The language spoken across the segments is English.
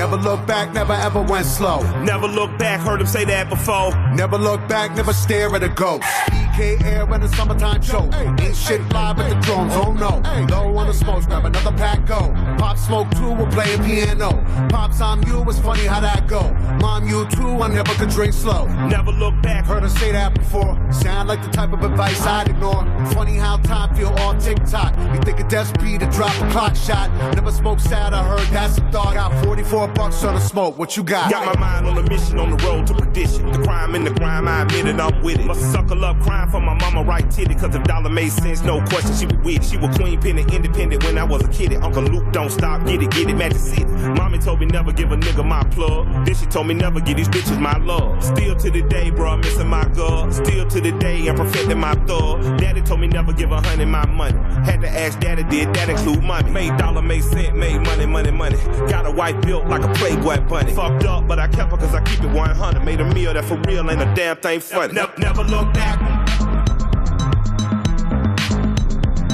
Never look back, never ever went slow. Never look back, heard him say that before. Never look back, never stare at a ghost. PK air when the summertime choke. Ain't shit fly but the drones, oh no. Low on the smoke, grab another pack, go. Pop smoke too, we're playing piano. Pops, I'm you, it's funny how that go. Mom, you too, I never could drink slow. Never look back, Heard her say that before. Sound like the type of advice I'd ignore. Funny how time feel all tick-tock. You think a death speed to drop a clock shot. Never smoke sad, I heard that's a thought. Got 44 bucks on the smoke, what you got? Got my mind on a mission on the road to perdition. The crime in the grime, I admit it, I'm with it. Must suckle up crying for my mama right titty. Cause if dollar made sense, no question, she was with it. She was queen penny independent when I was a kid. Uncle Luke don't stop, get it, Magic City. Mommy told me never give a nigga my plug. Then she told me never give these bitches my love. Still to the day, bro, I'm missing my girl. Still to the day, I'm perfecting my thug. Daddy told me never give 100 my money. Had to ask daddy, did that include money? Made dollar, made cent, made money. Got a wife built like a Playboy bunny. Fucked up, but I kept her cause I keep it 100. Made a meal that for real ain't a damn thing funny. Never look back.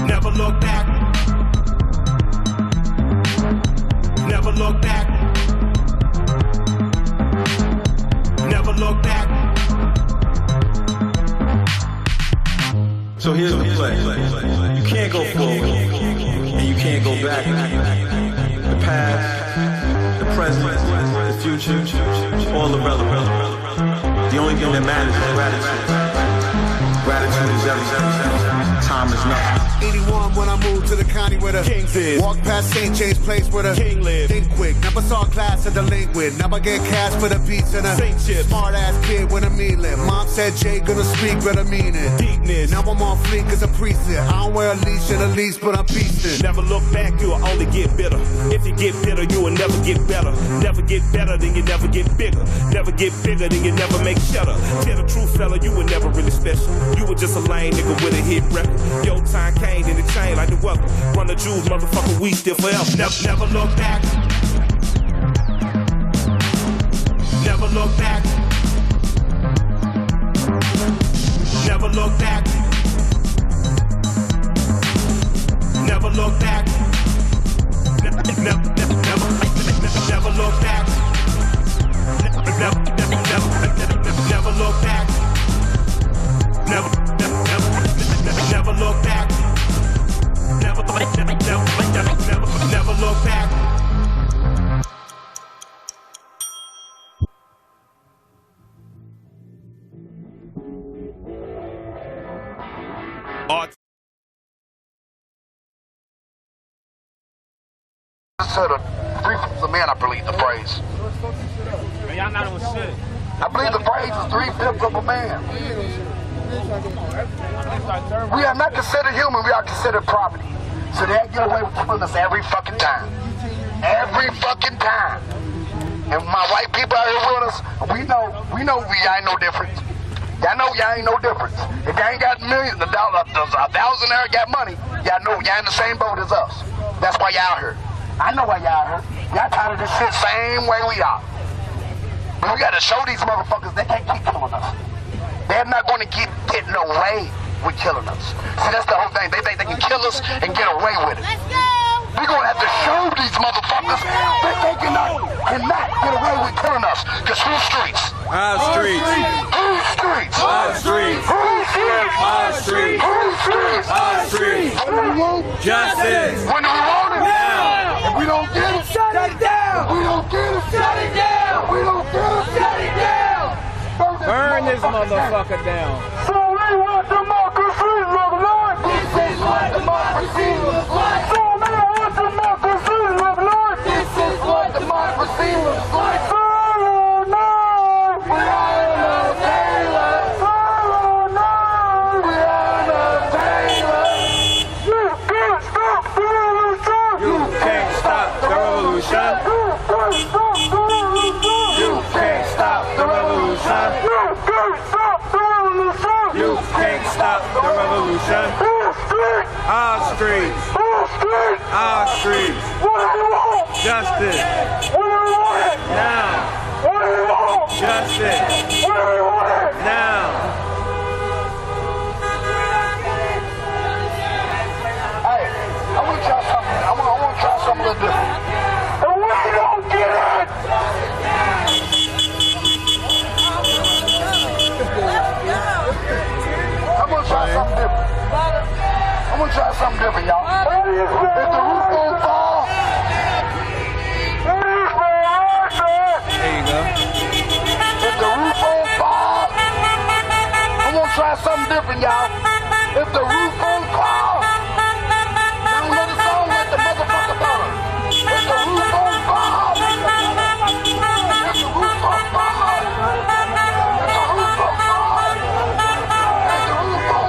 Never look back. Never look back. Never look back. So here's the play. You can't go forward, and you can't go back. The past, the present, the future, all irrelevant. The only thing that matters is gratitude. Gratitude is everything. Time is nothing. 81 when I moved to the county where the Kings is. Walked past St. James Place where the King live. Think quick, never saw class at the delinquent. Never get cash for the beats and a Saint chips. smart ass kid with a mean lip. Mom said Jay gonna speak but I mean it. Deepness. Now I'm on fleek as a priest. I don't wear a leash and a leash but I'm beastin'. Never look back, you'll only get bitter. If you get bitter, you will never get better. Never get better, then you never get bigger. Never get bigger, then you never make shutter. Tell the truth, fella, you were never really special. You were just a lame nigga with a hit record. Your time came in the chain like the weather. Run the jewels, motherfucker, we still forever. Never look back. Never look back. Never look back. Never look back. Never look back. Never look back. Never look back. Never look back. Said three fifths of man, I believe the phrase. Man, y'all not on shit. I believe the phrase is 3/5 of a man. We are not considered human, we are considered property. So they get away with killing us every fucking time. Every fucking time. And my white people out here with us, we know y'all ain't no difference. Y'all know y'all ain't no difference. If y'all ain't got millions, 1,000 there got money, y'all know y'all in the same boat as us. That's why y'all here. I know why y'all here. Y'all tired of this shit same way we are. But we gotta show these motherfuckers they can't keep killing us. They're not gonna keep getting away with killing us. See, that's the whole thing. They think they can kill us and get away with it. Let's go! We're gonna have to show these motherfuckers that they cannot get away with killing us. Cause who's streets? Our streets. Who's streets? Our streets. Who's streets? Our streets. Who's streets? Our streets. When do we want Justice. When do we want it? Now. If we don't get it, Shut it down! if we don't get it, Shut it down! if we don't get it, Shut it down! Burn this motherfucker down. So we want democracy, love Lord. This is what democracy looks like! So we want democracy, love Lord. This is what democracy looks like! Oh no, we are No, Taylor! oh no, we are the Taylor. You can't stop the revolution. You can't stop the revolution. You can't stop the revolution. You can't stop the revolution. You can't stop the revolution. You can't stop the revolution. Our streets. Our streets. What do you want? Justice. What do you want? Now. What do you want? Justice. What do you want? Now. Hey, I want to try something. I want to try something a little different. And we don't get it. something different, y'all. If the roof on fire, don't let it on, let the motherfucker burn. If the roof on fire, if the roof on fire, if the roof on fire, if the roof on fire, if the roof on fire,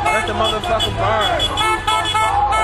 Let the motherfucker burn. the roof on fire,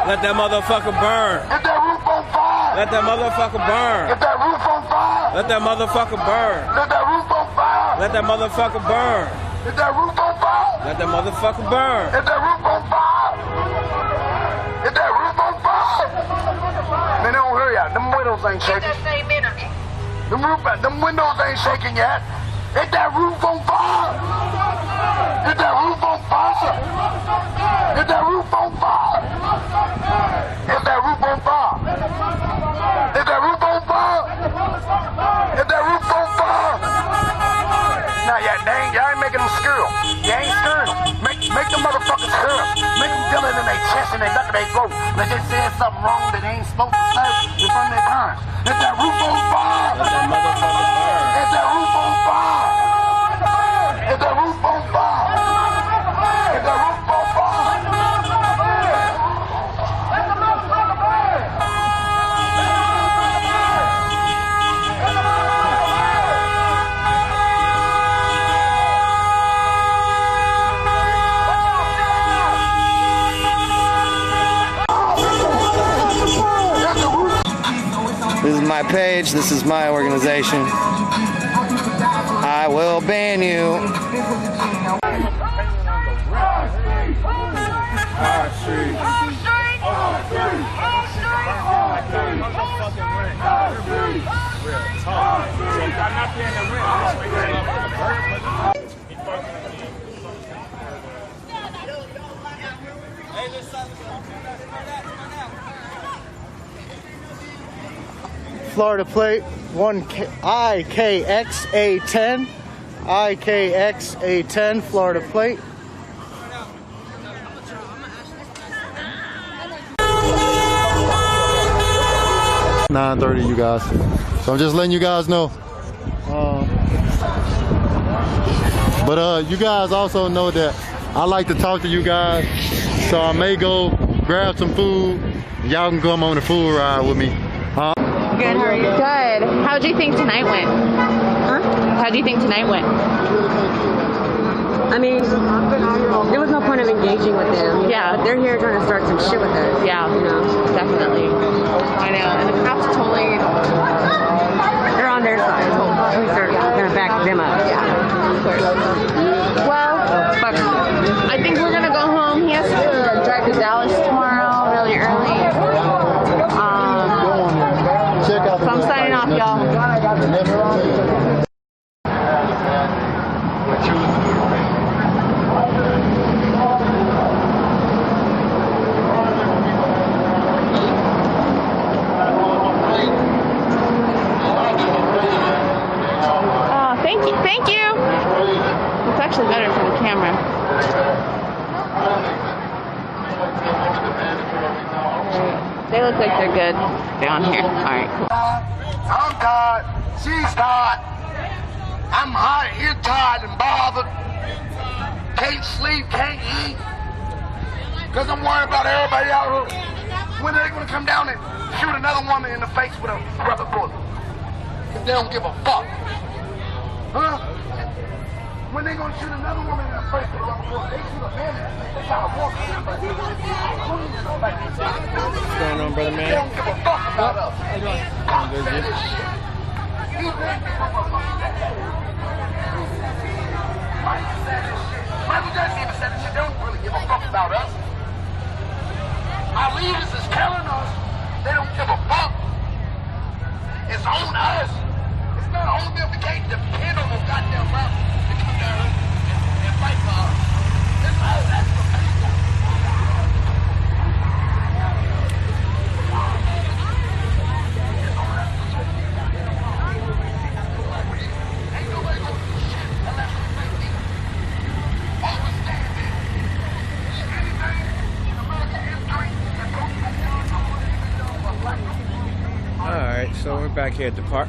Let the motherfucker burn. Let the motherfucker burn. Let the motherfucker burn. Let the motherfucker burn. Let that motherfucker burn. If that roof on fire. Let that motherfucker burn. If that roof on fire. Let that motherfucker burn. Let that roof on fire. Let that motherfucker burn. If that roof on fire. Let that motherfucker burn. If that roof on fire. If that roof on fire. Man, they don't hear ya. Them windows ain't shaking. Them windows ain't shaking yet. If that roof on fire. If that roof on fire. If that roof on fire. If that roof on fire. If that roof on fire. If that roof on fire. Nah, y'all ain't making them screw. You ain't scaring them. Make them motherfuckers screw. Make them feel it in their chest and their back of their throat. Like they said something wrong that they ain't supposed to say in front of their parents. If that roof on fire. Let that motherfucker burn. If that roof on fire. If that roof on fire. If that roof on fire. This is my page. This is my organization. I will ban you. Florida plate 1IKXA10. IKXA10 Florida plate. $9:30, you guys. So I'm just letting you guys know. But you guys also know that I like to talk to you guys, so I may go grab some food. Y'all can come on the food ride with me. Huh? Good, how are you? Good. How'd you think tonight went? Huh? How'd you think tonight went? I mean, there was no point of engaging with them. Yeah. But they're here trying to start some shit with us. Yeah, you know? definitely. I know, and the cops totally... They're on their side. At least they're going to back them up. Yeah, of course. Well, I think we're going to go home. He has to drive to Dallas tomorrow, really early. So I'm signing off, y'all. Thank you. It's actually better for the camera. They look like they're good down here. All right, cool. I'm tired. She's tired. I'm hot. You're tired and bothered. Can't sleep. Can't eat. Because I'm worried about everybody out here. When are they going to come down and shoot another woman in the face with a rubber bullet? Because they don't give a fuck. Huh? When they gonna shoot another woman in the face with a rubber bullet? They shoot a man in the face. They got a woman in the face. What's going on, brother man? They don't give a fuck about us. Cops said this shit. You think they give a fuck about that? Michael said this shit. Michael Jackson even said this shit. They don't really give a fuck about us. Our leaders is telling us they don't give a fuck. It's on us. It's not on them. We can't depend on no goddamn route to come down and fight for us. It's all that's the people. Ain't nobody gonna do shit unless we make it. Always stand there. Anything in American history that goes back down to what they've done for black people. Alright, so we're back here at the park.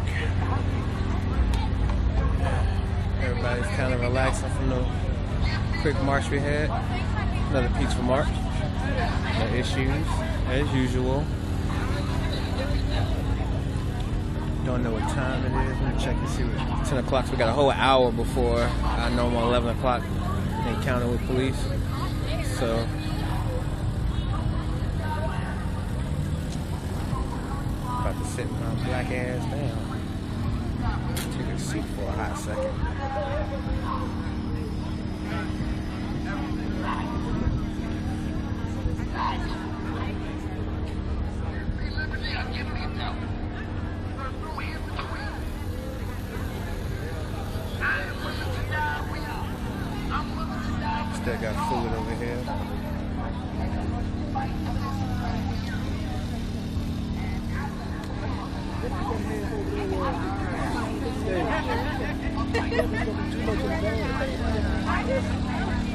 Everybody's kind of relaxing from the quick march we had. Another peaceful march. No issues, as usual. Don't know what time it is. Let me check and see what 10 o'clock. So we got a whole hour before our normal 11 o'clock encounter with police. So about to sit my black ass down. Take a seat for a hot second. Still got food over here.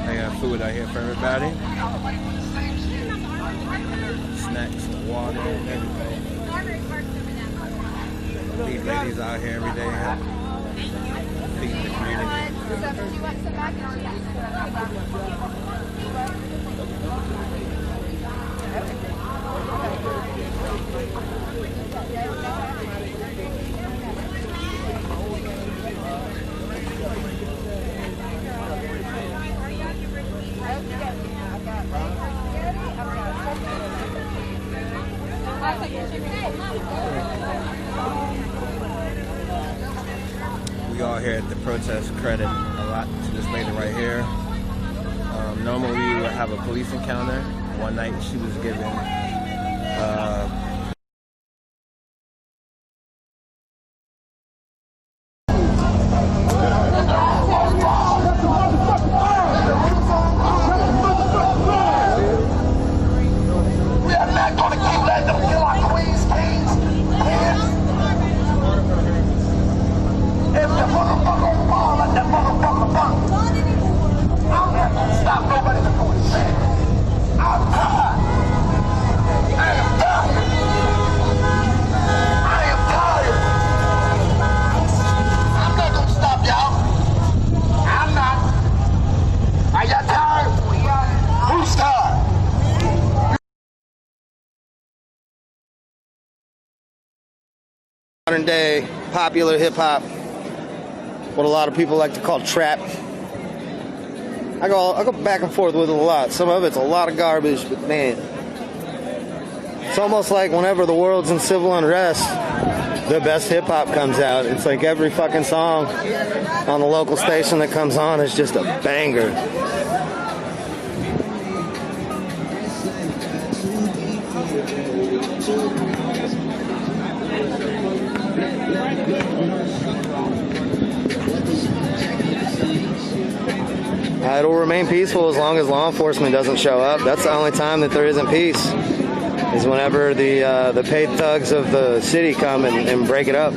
I got food out here for everybody. Snacks and water and everything. These ladies out here every day feeding the community. We all here at the protest credit a lot to this lady right here. Normally we would have a police encounter. One night she was given Stop nobody from doing shit. I'm tired. I am done. Modern day popular hip hop, what a lot of people like to call trap. I go back and forth with it a lot. Some of it's a lot of garbage, but man, it's almost like whenever the world's in civil unrest, the best hip hop comes out. It's like every fucking song on the local station that comes on is just a banger. It'll remain peaceful as long as law enforcement doesn't show up. That's the only time that there isn't peace, is whenever the paid thugs of the city come and break it up.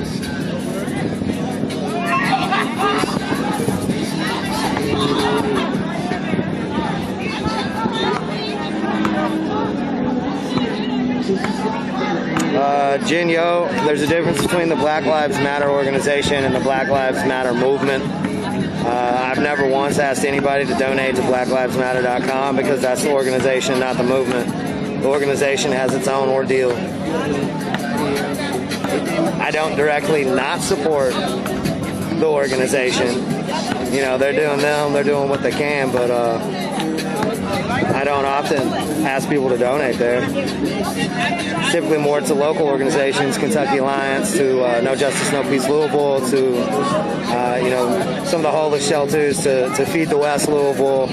Jin Yo, there's a difference between the Black Lives Matter organization and the Black Lives Matter movement. I've never once asked anybody to donate to blacklivesmatter.com because that's the organization, not the movement. The organization has its own ordeal. I don't directly not support the organization. You know, they're doing them, they're doing what they can, but I don't often ask people to donate there. Typically more to local organizations, Kentucky Alliance, to No Justice, No Peace Louisville, to some of the homeless shelters, to Feed the West Louisville.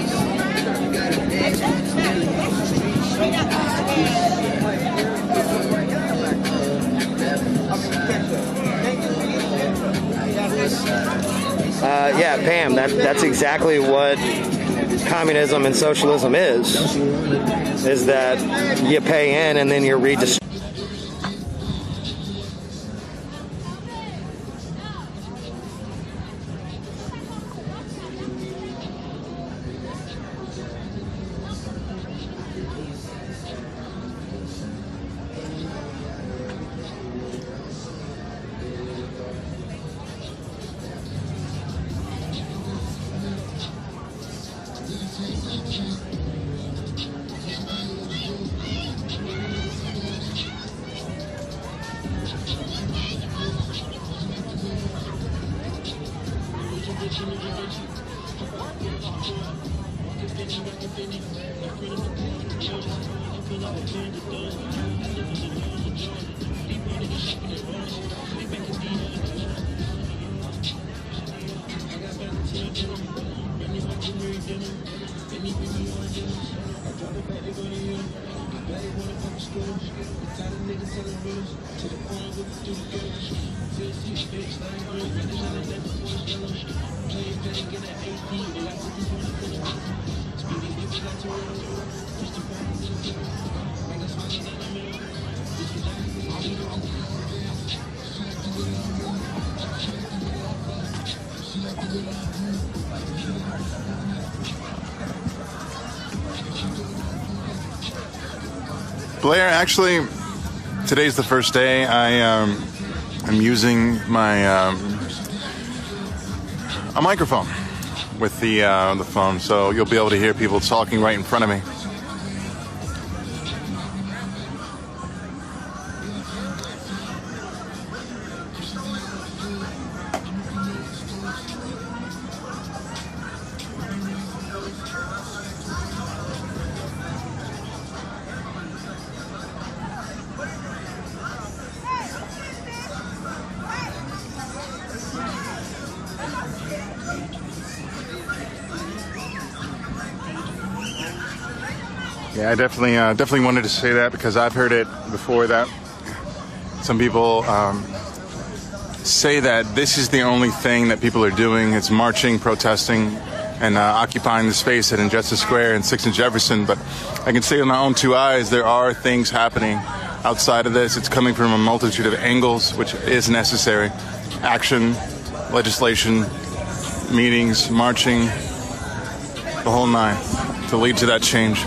Yeah, Pam, that's exactly what communism and socialism is that you pay in and then you're redistributed. Blair, actually, today's the first day I'm using my a microphone with the phone, so you'll be able to hear people talking right in front of me. Yeah, I definitely wanted to say that because I've heard it before that some people say that this is the only thing that people are doing. It's marching, protesting, and occupying the space at Injustice Square and 6th and Jefferson. But I can say with my own two eyes, there are things happening outside of this. It's coming from a multitude of angles, which is necessary. Action, legislation, meetings, marching, the whole nine, to lead to that change.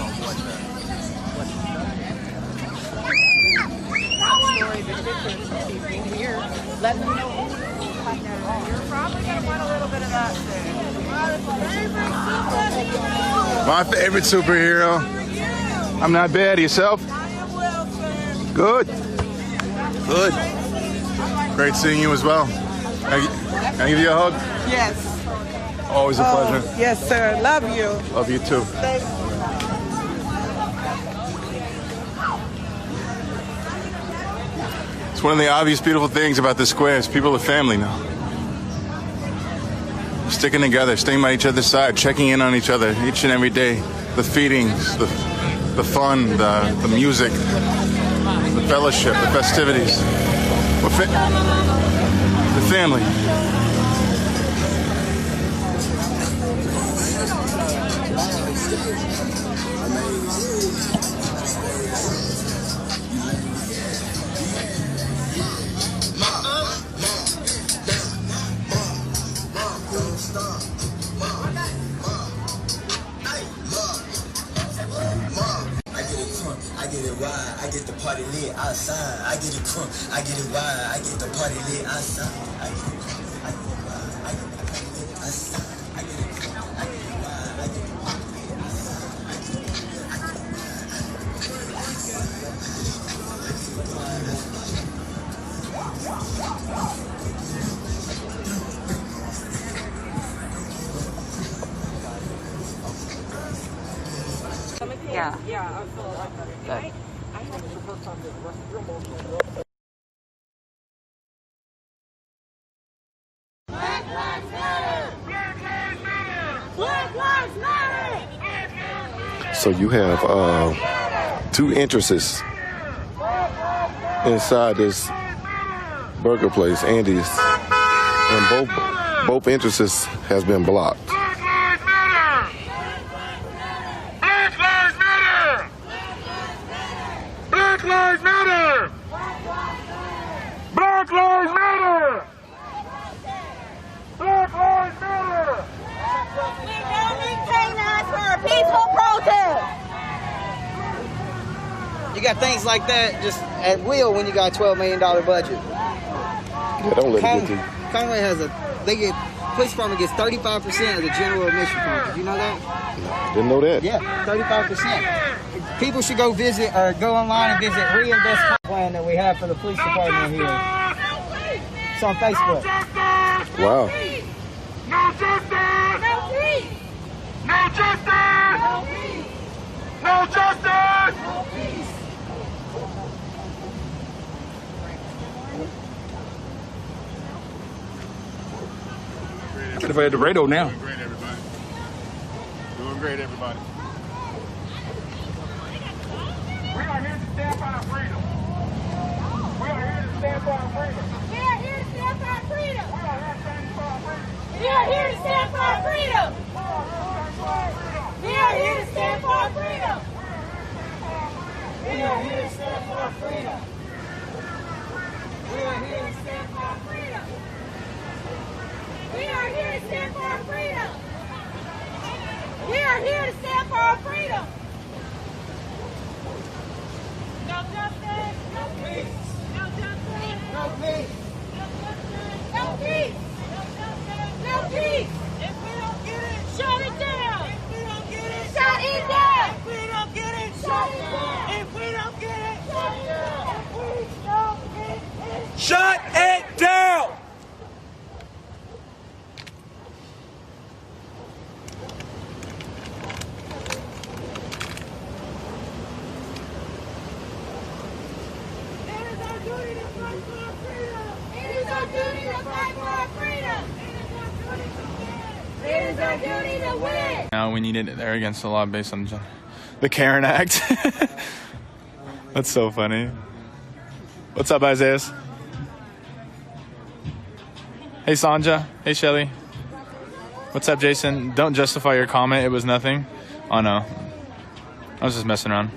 Let them know. You're probably going to want a little bit of that too. My favorite superhero. I'm not bad. Yourself? I am well, sir. Good. Good. Great seeing you as well. Can I give you a hug? Yes. Always a pleasure. Yes, sir. Love you. Love you too. It's one of the obvious beautiful things about the square is people are family now. Sticking together, staying by each other's side, checking in on each other each and every day. The feedings, the fun, the music, the fellowship, the festivities. The family. I get it wide, I get the party lit outside. I get it crunk, I get it wide, I get the party lit outside. I get it crunk, I get it wide, I get the party lit outside. I get it crunk, I get it wide, I get the party lit outside. Yeah. Black Lives Matter! Black Lives Matter! So you have two entrances inside this burger place, Andy's, and both entrances has been blocked. Black Lives Matter! Black Lives Matter! Black Lives Matter! We don't need canines for a peaceful protest! You got things like that just at will when you got a $12 million budget. Yeah, don't let it get to you. Conway has police department gets 35% of the general admission fund. Did you know that? Didn't know that. Yeah, 35%. People should go visit or go online and visit Reinvest plan that we have for the police department here. It's on Facebook. Wow. No justice! No peace! No justice! No peace! No justice! No peace! Could have had the radio now. Doing great, everybody. Doing great, everybody. We are here to stand for our freedom. We are here to stand for our freedom. We are here to stand for our freedom. We are here to stand for our freedom. We are here to stand for our freedom. We are here to stand for our freedom. We are here to stand for our freedom. We are here to stand for our freedom. We are here to stand for our freedom. No justice, no peace. No justice, no peace. No justice, no peace. No justice, no peace. If we don't get it, shut it down. If we don't get it, shut it down. If we don't get it, shut it down. If we don't get it, shut it down. If we don't get it, shut it down. Now we need it there against the law based on the Karen Act. That's so funny. What's up, Isaiah? Hey, Sanja. Hey, Shelly. What's up, Jason? Don't justify your comment. It was nothing. Oh, no. I was just messing around.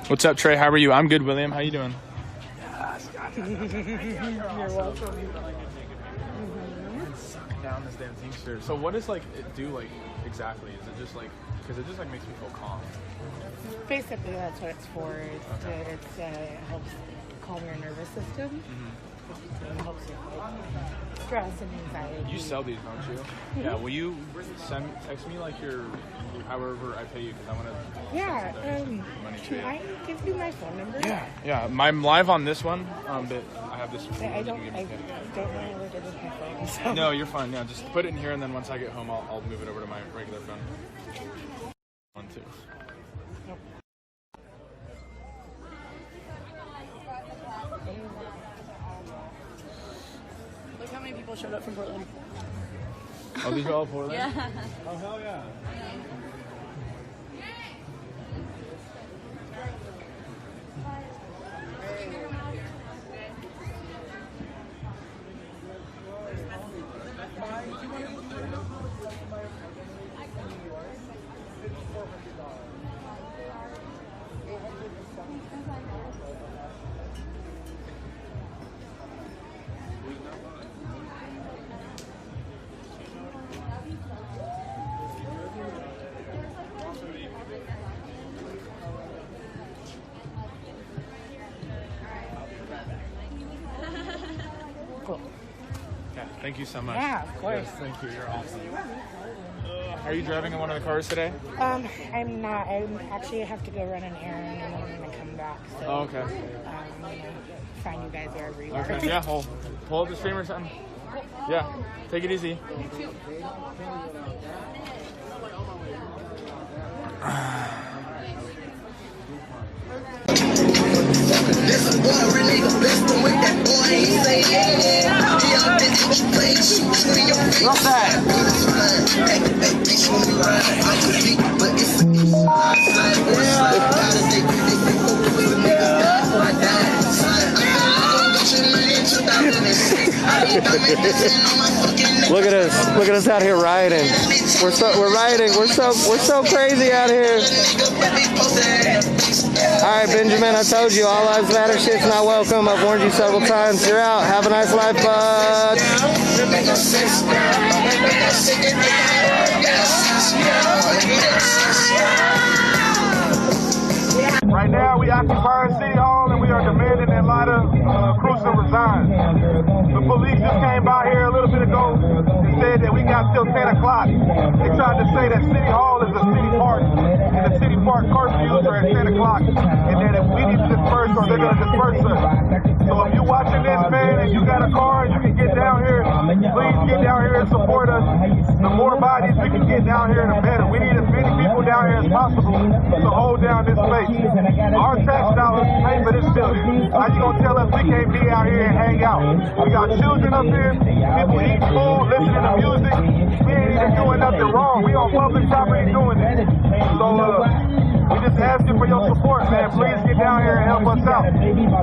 What's up, Trey? How are you? I'm good, William. How you doing? You're welcome. Down this damn Teamster. So what does it do exactly? Is it just because it just makes me feel calm? Basically, that's what it's for. It helps calm your nervous system. It helps with like, stress and anxiety. You sell these, don't you? Yeah. Will you text me like your however I pay you because I want to. Yeah. Money to Can you. I give you my phone number? Yeah. Yeah. I'm live on this one, but I have this. I don't know what I did with my phone. So. No, you're fine. Yeah, just put it in here, and then once I get home, I'll move it over to my regular phone. One, two. Look how many people showed up from Portland. Oh, these are all Portland? Yeah. Oh, hell yeah. Cool. Yeah, thank you so much. Yeah, of course. Yes, thank you. You're awesome. Are you driving in one of the cars today? I'm not. I actually have to go run an errand and I'm gonna come back. So, Oh, okay. I'm gonna find you guys wherever you are. Okay, yeah, pull up the stream or something. Yeah, take it easy. This boy really the best one with that boy. He say yeah. What's that? Bitch when we ride, I'm too deep, but it's a slide. Look at us out here riding. We're riding. We're so crazy out here. All right, Benjamin, I told you all lives matter. Shit's not welcome. I've warned you several times. You're out. Have a nice life, bud. Right now, we occupy City Hall and we are demanding that Lida Cruz resign. The police just came by here a little bit ago and said that we got till 10 o'clock. They tried to say that City Hall is a city park and the city park curfews are at 10 o'clock and that if we need to disperse or they're going to disperse us. So if you're watching this, man, and you got a car and you can get down here, please get down here and support us. The more bodies we can get down here, the better. We need as many people down here as possible to hold down this place. Our tax dollars pay for this building. How you gonna tell us we can't be out here and hang out? We got children up here, people eat food, listening to music. We ain't even doing nothing wrong. We on public property doing it. So we just asking for your support, man. Please get down here and help us out.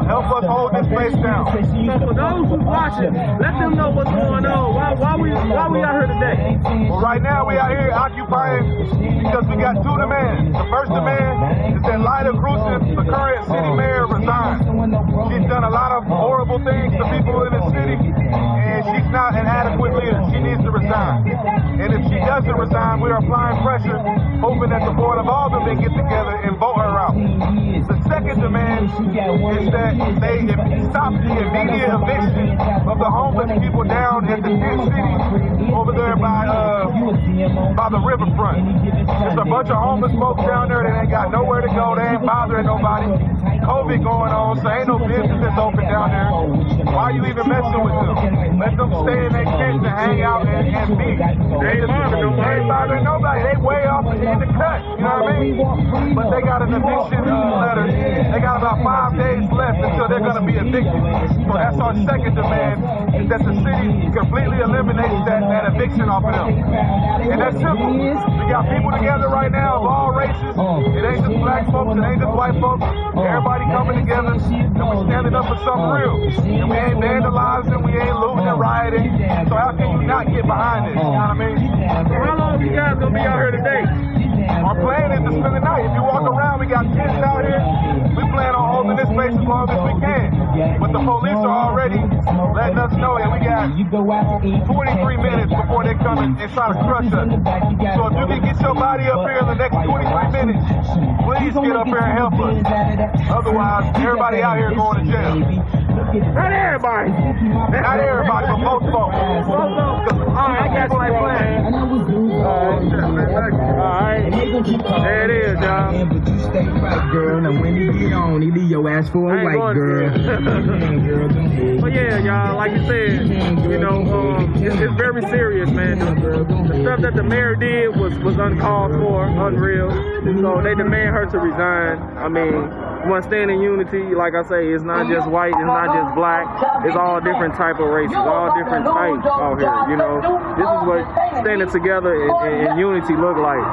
Help us hold this place down. So for those who's watching, let them know what's going on. Why we out here today? Well, right now we out here occupying because we got two demands. The first demand is that Lida Cruz, the current city mayor, resign. She's done a lot of horrible things to people in the city, and she's not an adequate leader. She needs to resign. And if she doesn't resign, we are applying pressure, hoping that the Board of Aldermen get together and vote her out. The second demand is that they stop the immediate eviction of the homeless people down at the Tent City over there by the riverfront. There's a bunch of homeless folks down there that ain't got nowhere to go. They ain't bothering nobody. COVID going on, so ain't no business that's open down there. Why are you even messing with them? Let them stay in their tents and hang out and be. They ain't bothering nobody. They way off in the cut, you know what I mean? But they got an eviction letter. They got about 5 days left until they're going to be evicted. So that's our second demand, is that the city completely eliminates that eviction off of them. And that's simple. We got people together right now of all races. It ain't just black folks, it ain't just white folks. Everybody coming together and we're standing up for something real. And we ain't vandalizing, we ain't looting and rioting. So how can you not get behind this? You know what I mean? So how long are you guys going to be out here today? Our plan is to spend the night. If you walk around, we got tents out here. We plan on holding this place as long as we can. But the police are already letting us know that we got got 23 minutes before they come and try to crush us. So if you can get your body up here in the next 23 minutes, please get up here and help us. Otherwise, everybody out here going to jail. Not everybody. Not everybody, but most folks. I got my plan. Alright. There it is, y'all. But you stay right, girl. Now when you get on, he leave your ass for a white girl. But yeah, y'all, like you said, you know, it's very serious, man. The stuff that the mayor did was uncalled for, unreal. So they demand her to resign. I mean, you want to stand in unity, like I say, it's not just white, it's not just black, it's all different type of races, all different types out here, you know. This is what standing together in unity look like.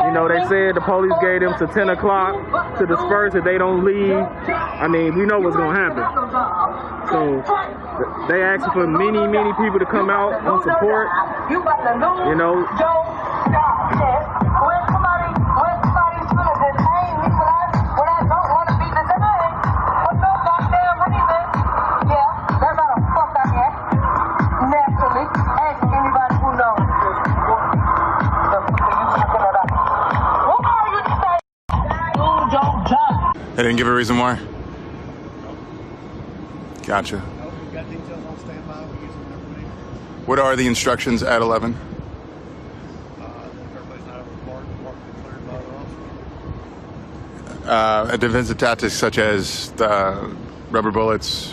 You know, they said the police gave them to 10 o'clock to disperse if they don't leave. I mean, we know what's going to happen. So they asking for many people to come out and support, you know. They didn't give a reason why? Gotcha. What are the instructions at 11? Defensive tactics such as rubber bullets.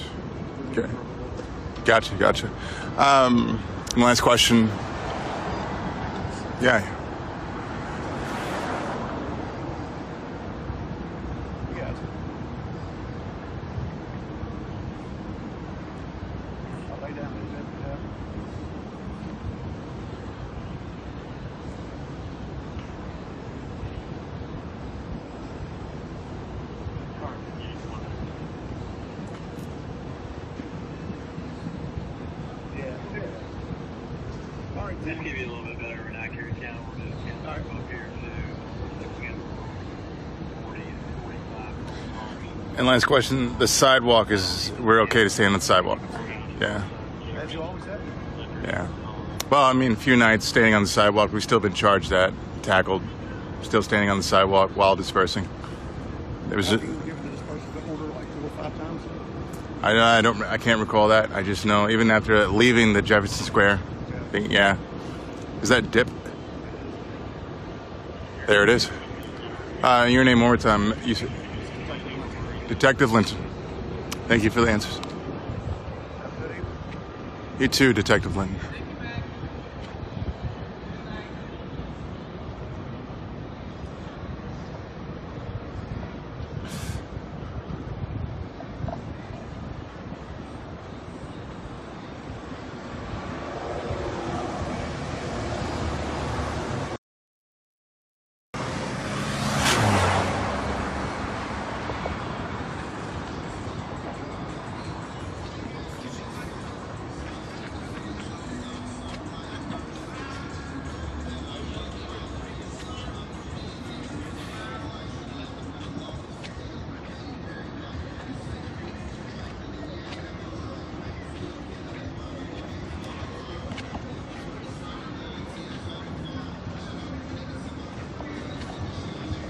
Okay. Gotcha. Last question. Yeah. Just give you a little bit better of an accurate count. We're just counting up here to 40, 45. And last question, the sidewalk is, we're okay to stand on the sidewalk? Yeah. As you always have. Yeah. Well, I mean, a few nights standing on the sidewalk, we've still been charged that, tackled, still standing on the sidewalk while dispersing. There was I can't recall that. I just know even after leaving the Jefferson Square, yeah. Is that dip? There it is. Your name one more time. You said Detective Linton. Thank you for the answers. You too, Detective Linton.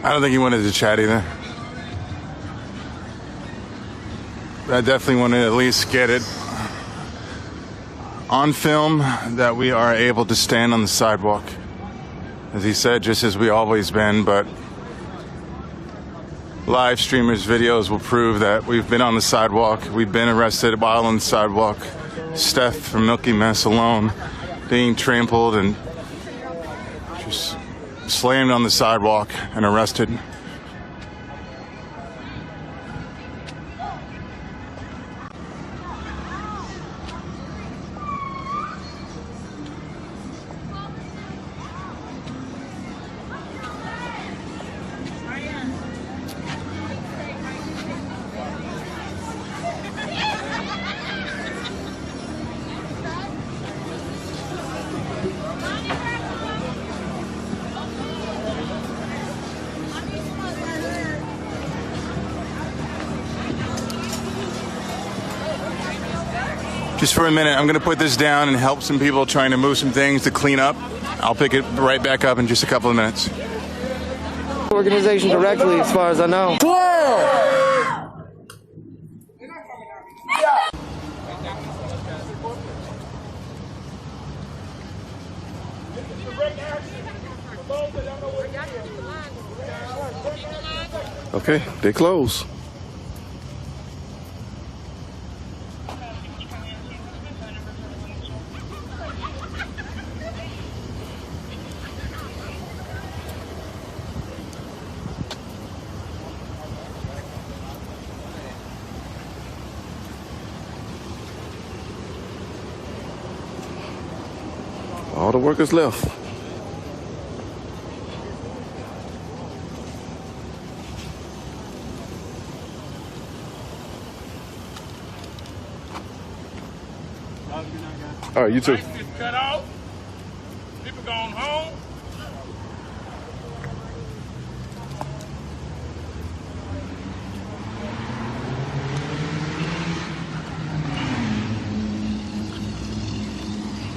I don't think he wanted to chat either. But I definitely wanted to at least get it on film that we are able to stand on the sidewalk. As he said, just as we always been, but live streamers' videos will prove that we've been on the sidewalk. We've been arrested while on the sidewalk. Steph from Milky Mess alone being trampled and just slammed on the sidewalk and arrested. just for a minute. I'm going to put this down and help some people trying to move some things to clean up. I'll pick it right back up in just a couple of minutes. Organization directly, as far as I know. Okay, they close. All the workers left. All right, you too. Cut off. People going home.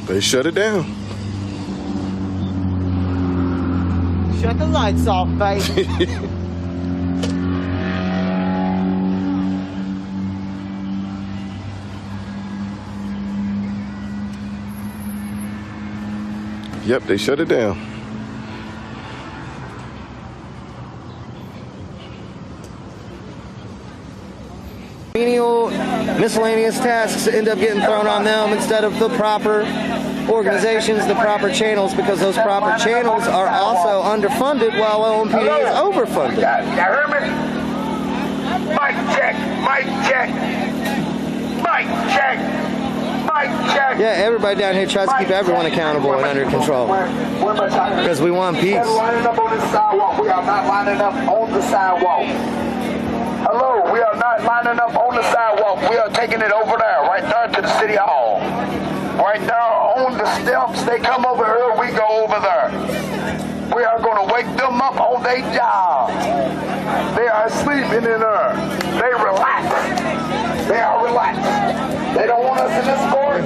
They shut it down. Shut the lights off, baby. Yep, they shut it down. Menial, miscellaneous tasks end up getting thrown on them instead of the proper organizations, the proper channels, because those proper channels are also underfunded while OMPD is overfunded. You heard me? Mic check, mic check, mic check, mic check. Yeah, everybody down here tries to keep everyone accountable and under control because we want peace. Lining up on this sidewalk. We are not lining up on the sidewalk. Hello, we are not lining up on the sidewalk. We are taking it over there, right there to the city hall. Right there on the steps. They come over here, we go over there. We are going to wake them up on their job. They are sleeping in there. They relax. They are relaxed. They don't want us in this court.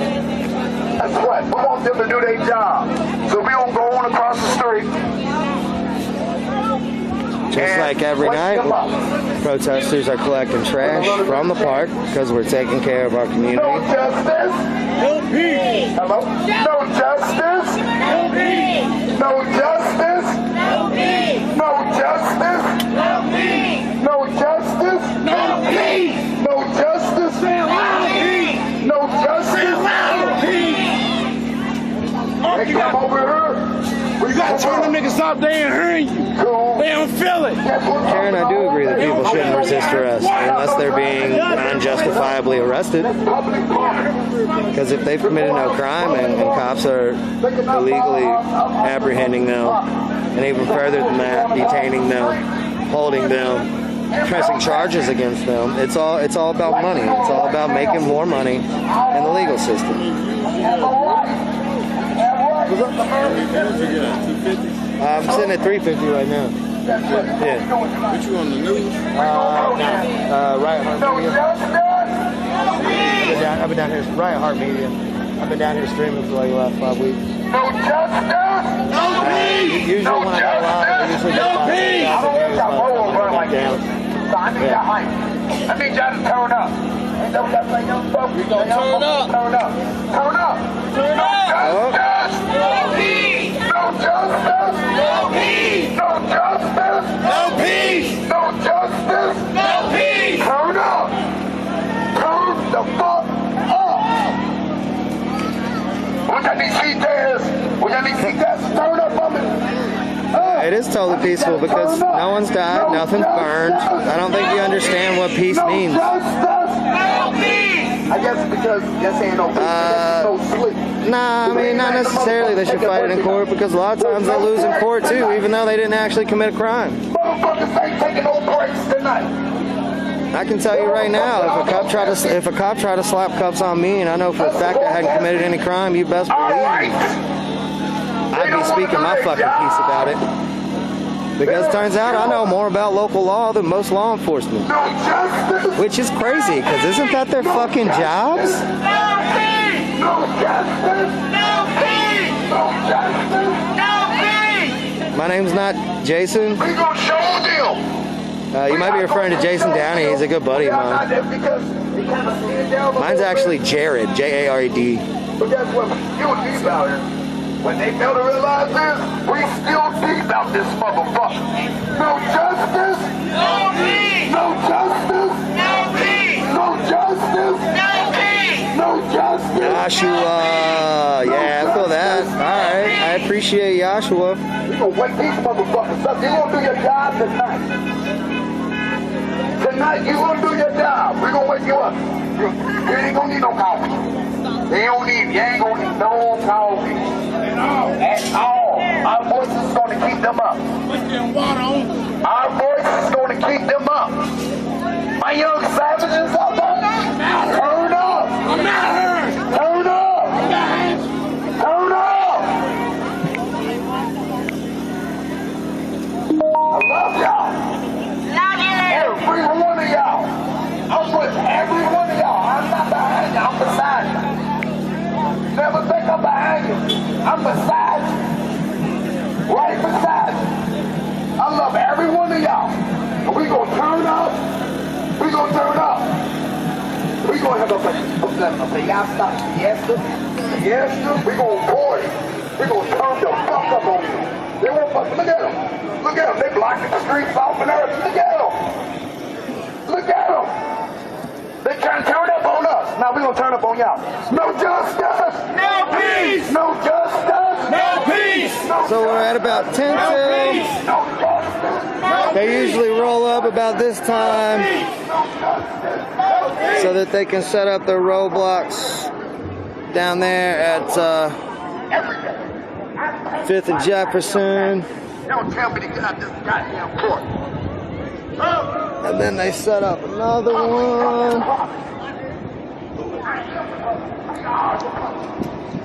That's what. We want them to do their job. So we don't go on across the street. Just like every night, protesters are collecting trash from the park because we're taking care of our community. No justice. No peace. Hello? No justice. No peace. No justice. No peace. No justice. No peace. No justice. No peace. No justice. No peace. No justice. No peace. They come over here. You gotta turn them niggas off, they ain't hearing you. They don't feel it. Karen, I do agree that people shouldn't resist arrest unless they're being unjustifiably arrested. Because if they've committed no crime and cops are illegally apprehending them, and even further than that, detaining them, holding them, pressing charges against them, it's all about money. It's all about making more money in the legal system. I'm sitting at 350 right now. Yeah. What you on the news? Riot Heart Media. I've been down here. Riot Heart Media. I've been down here streaming for like the last 5 weeks. No justice. No peace. Usually when I go live, I usually get 5,000 views. So I need y'all hype. I need y'all to turn up. Ain't no that young folks. We gonna turn up. Turn up. Turn up. Turn up. No peace. No justice. No peace. No justice. No peace. No justice. No peace. Turn up. Turn the fuck up. We got these heat dares. We got these heat dares. Turn up on me. It is totally peaceful because no one's died, nothing's burned. I don't think you understand what peace means. I guess because yes ain't no sleep. Nah, I mean, not necessarily. They should fight it in court because a lot of times they lose in court too, even though they didn't actually commit a crime. Motherfuckers ain't taking no breaks tonight. I can tell you right now, if a cop tried to slap cuffs on me, and I know for a fact I hadn't committed any crime, you best believe I'd be speaking my fucking piece about it. Because it turns out I know more about local law than most law enforcement. Which is crazy, because isn't that their fucking jobs? justice. No peace. No justice. No peace. My name's not Jason. We gonna show them. You might be referring to Jason Downey. He's a good buddy of mine. Mine's actually Jared, J-A-R-E-D. But guess what? We still deep out here. When they fail to realize this, we still deep out this motherfucker. No justice. No peace. No justice. No peace. No justice. No peace. No justice. Joshua. Yeah, I feel that. All right. I appreciate Joshua. We gonna wake these motherfuckers up. You gonna do your job tonight. Tonight you gonna do your job. We gonna wake you up. You ain't gonna need no coffee. You ain't gonna need no coffee. At all. Our voice is gonna keep them up. Our voice is gonna keep them up. My young savages out there, turn up. I'm not heard. Turn up. Turn up. I love y'all. Every one of y'all. I'm with every one of y'all. I'm not behind you. I'm beside you. Never think I'm behind you. I'm beside you. Right beside you. I love every one of y'all. And we gonna turn up. We gonna turn up. We gonna have a y'all stop. Yes, sir. Yes, sir. We gonna board it. We gonna turn the fuck up on you. They won't fuck. Look at them. Look at them. They blocking the streets off and everything. Look at them. Look at them. They trying to turn up on us. Now we gonna turn up on y'all. No justice. No peace. No justice. No peace. So we're at about 10 till. They usually roll up about this time so that they can set up their roadblocks down there at 5th and Jefferson. Don't tell me to get out this goddamn court. And then they set up another one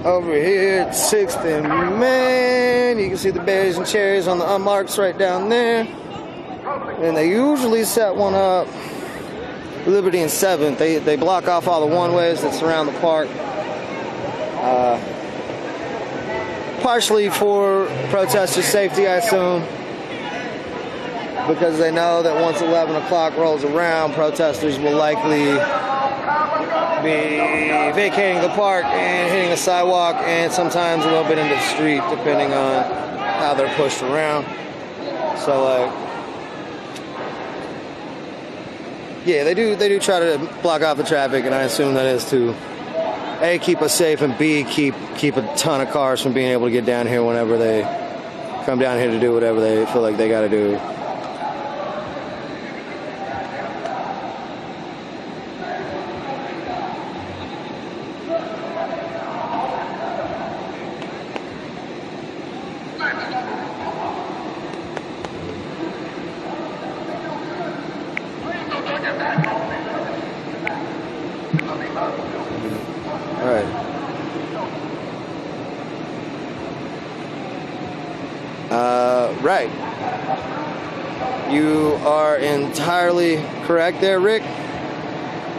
over here at 6th and Main. You can see the berries and cherries on the unmarks right down there. And they usually set one up Liberty and 7th. They block off all the one-ways that surround the park. Partially for protesters' safety, I assume. Because they know that once 11 o'clock rolls around, protesters will likely be vacating the park and hitting the sidewalk and sometimes a little bit into the street, depending on how they're pushed around. So, yeah, they do try to block off the traffic, and I assume that is to A, keep us safe, and B, keep a ton of cars from being able to get down here whenever they come down here to do whatever they feel like they got to do. Right. You are entirely correct there, Rick.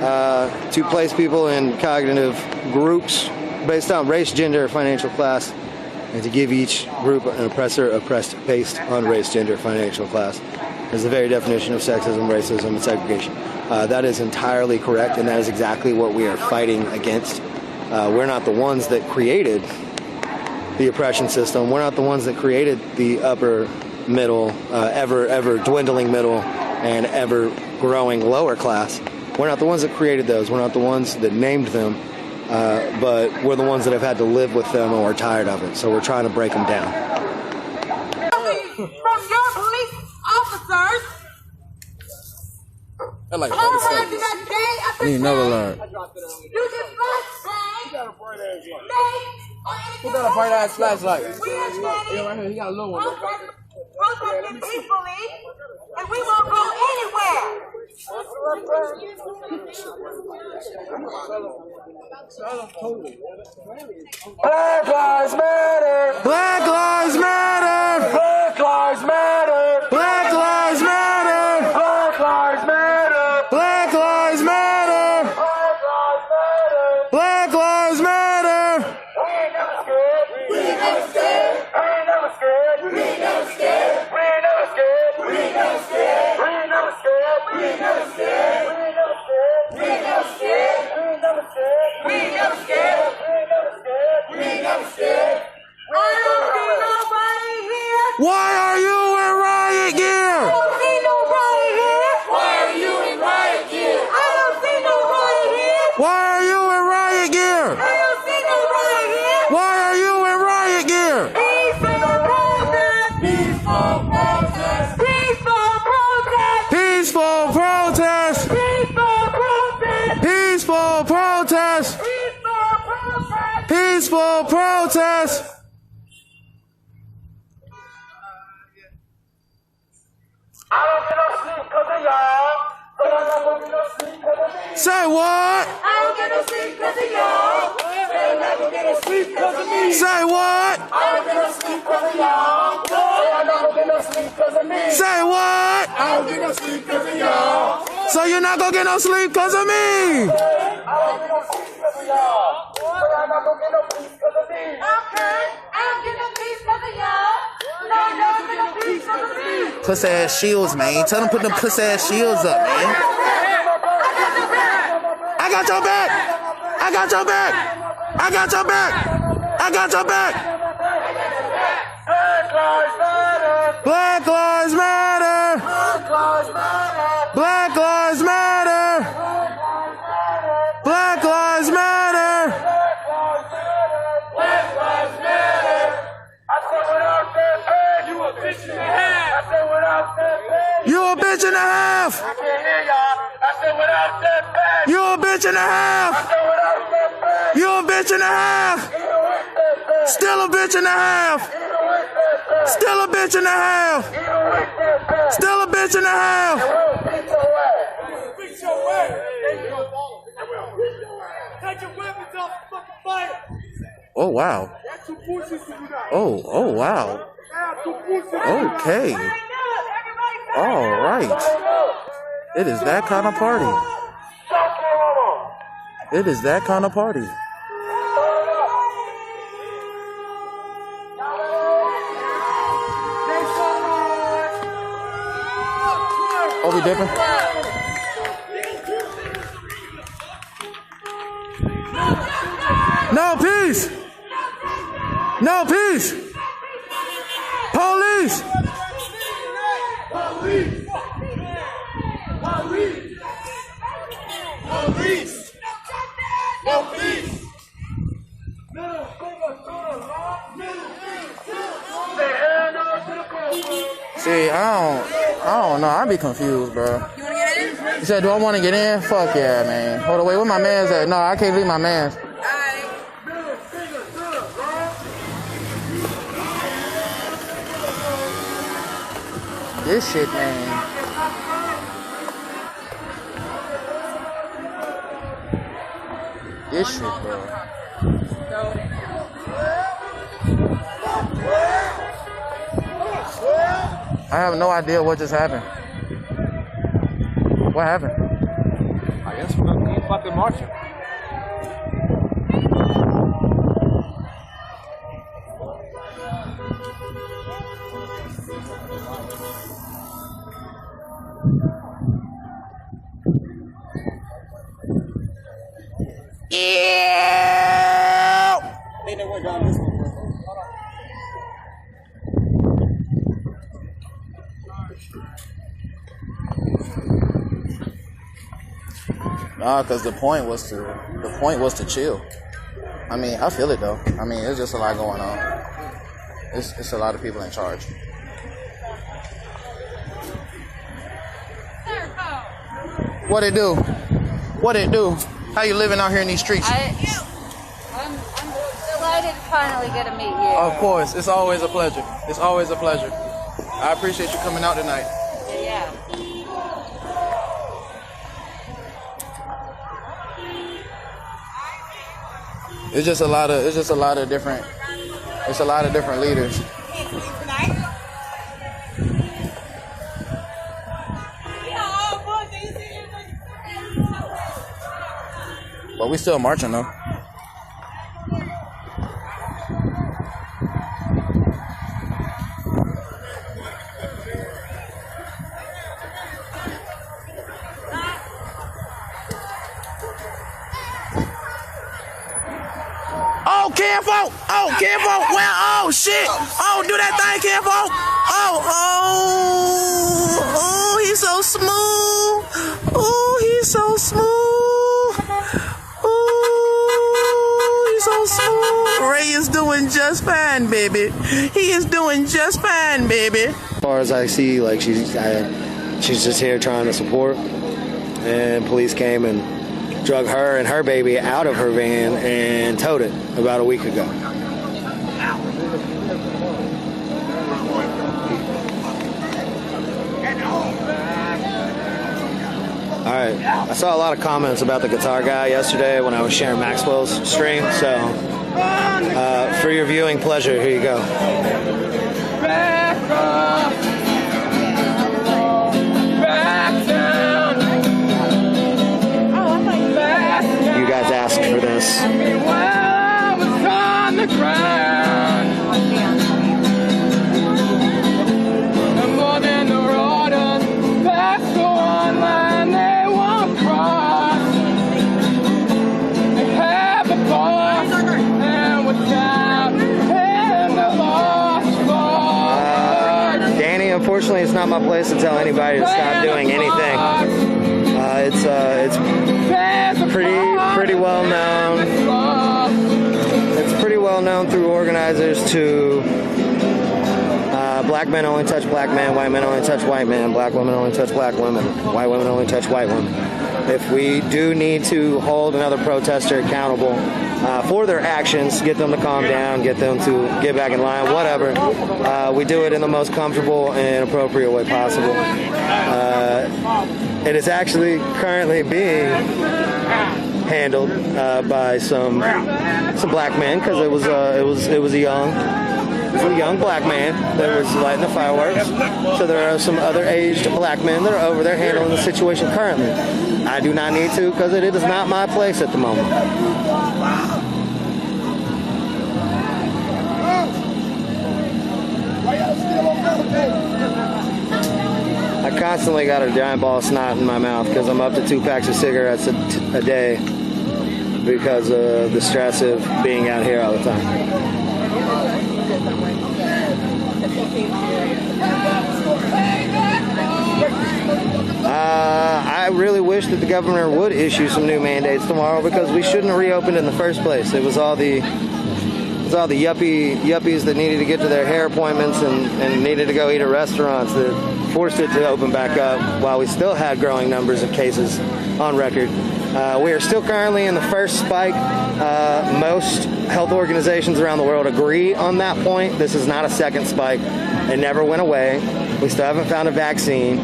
To place people in cognitive groups based on race, gender, financial class, and to give each group an oppressor oppressed based on race, gender, financial class is the very definition of sexism, racism, and segregation. That is entirely correct, and that is exactly what we are fighting against. We're not the ones that created the oppression system. We're not the ones that created the upper middle, ever dwindling middle, and ever growing lower class. We're not the ones that created those. We're not the ones that named them, but we're the ones that have had to live with them, and we're tired of it. So we're trying to break them down. From your police officers. I like all right, you got day after you never learn. You just must say, Who got a bright ass flashlight? we are standing Right here, he got a little one. protesting peacefully, and we won't go anywhere. Black Lives Matter! Black Lives Matter! Black Lives Matter! Black Lives Matter! Black Lives Matter! Black Lives Matter! Black Lives Matter! Black Lives Matter! peaceful protest. Say what? I don't get no sleep 'cause of y'all. They'll never get no sleep 'cause of me. Say what? I don't get no sleep 'cause of y'all. They'll never get no sleep 'cause of me. Say what? I don't get no sleep 'cause of y'all. So you're not gonna get no sleep 'cause of me. I don't get no sleep 'cause of y'all. They'll never get no peace 'cause of me. Okay. I don't get no peace 'cause of y'all. They'll never get no peace 'cause of me. Pussy ass shields, man. Tell them put them pussy ass shields up, man. I got your back. I got your back. I got your back. I got your back. Black lives matter. Black lives matter. Black lives matter. Black lives matter. I said without that pay, you a bitch and a half. I said without that pay. You a bitch and a half. I can't hear y'all. I said without that pay. You a bitch and a half. I said without that pay. You a bitch and a half. Still a bitch and a half. Still a bitch and a half. Still a bitch and a half. Take your weapons off the fucking fire. Oh wow. Oh wow. Okay. All right. It is that kind of party. It is that kind of party. Oh, we dipping? No peace! No peace! Police! Police! Police! Police! No peace! See, I don't know. I be confused, bro. You wanna get in? He said, do I want to get in? Fuck yeah, man. Hold on, wait, where my man's at? No, I can't leave my man's. This shit, man. This shit, bro. I have no idea what just happened. What happened? I guess we're gonna keep fucking marching. Nah, cause the point was to chill. I mean, I feel it though. I mean, it's just a lot going on. It's a lot of people in charge. What it do? What it do? How you living out here in these streets? I'm delighted to finally get to meet you. Of course, it's always a pleasure. It's always a pleasure. I appreciate you coming out tonight. Yeah. It's just a lot of different leaders. But we still marching though. Oh, Campo! Oh, Campo! Well, oh shit! Oh, do that thing, Campo! Oh, he's so smooth! Oh, he's so smooth! Oh, he's so smooth! Ray is doing just fine, baby. He is doing just fine, baby. As far as I see, she's just here trying to support, and police came and drug her and her baby out of her van and towed it about a week ago. All right, I saw a lot of comments about the guitar guy yesterday when I was sharing Maxwell's stream, so for your viewing pleasure, here you go. You guys asked for this. Unfortunately, it's not my place to tell anybody to stop doing anything. It's pretty well known. It's pretty well known through organizers to black men only touch black men, white men only touch white men, black women only touch black women, white women only touch white women. If we do need to hold another protester accountable for their actions, get them to calm down, get them to get back in line, whatever, we do it in the most comfortable and appropriate way possible. It is actually currently being handled by some black men, because it was a young black man that was lighting the fireworks. So there are some other aged black men that are over there handling the situation currently. I do not need to, because it is not my place at the moment. I constantly got a giant ball of snot in my mouth because I'm up to 2 packs of cigarettes a day because of the stress of being out here all the time. I really wish that the governor would issue some new mandates tomorrow, because we shouldn't have reopened in the first place. It was all the yuppies that needed to get to their hair appointments and needed to go eat at restaurants that forced it to open back up while we still had growing numbers of cases on record. We are still currently in the first spike. Most health organizations around the world agree on that point. This is not a second spike. It never went away. We still haven't found a vaccine.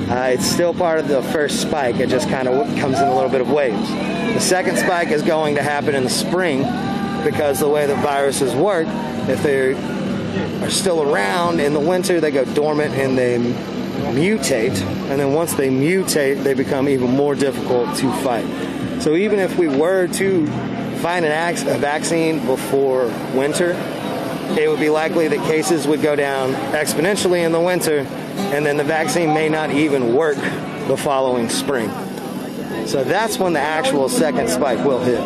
It's still part of the first spike. It just kind of comes in a little bit of waves. The second spike is going to happen in the spring, because the way the viruses work, if they are still around in the winter, they go dormant and they mutate. And then once they mutate, they become even more difficult to fight. So even if we were to find a vaccine before winter, it would be likely that cases would go down exponentially in the winter, and then the vaccine may not even work the following spring. So that's when the actual second spike will hit.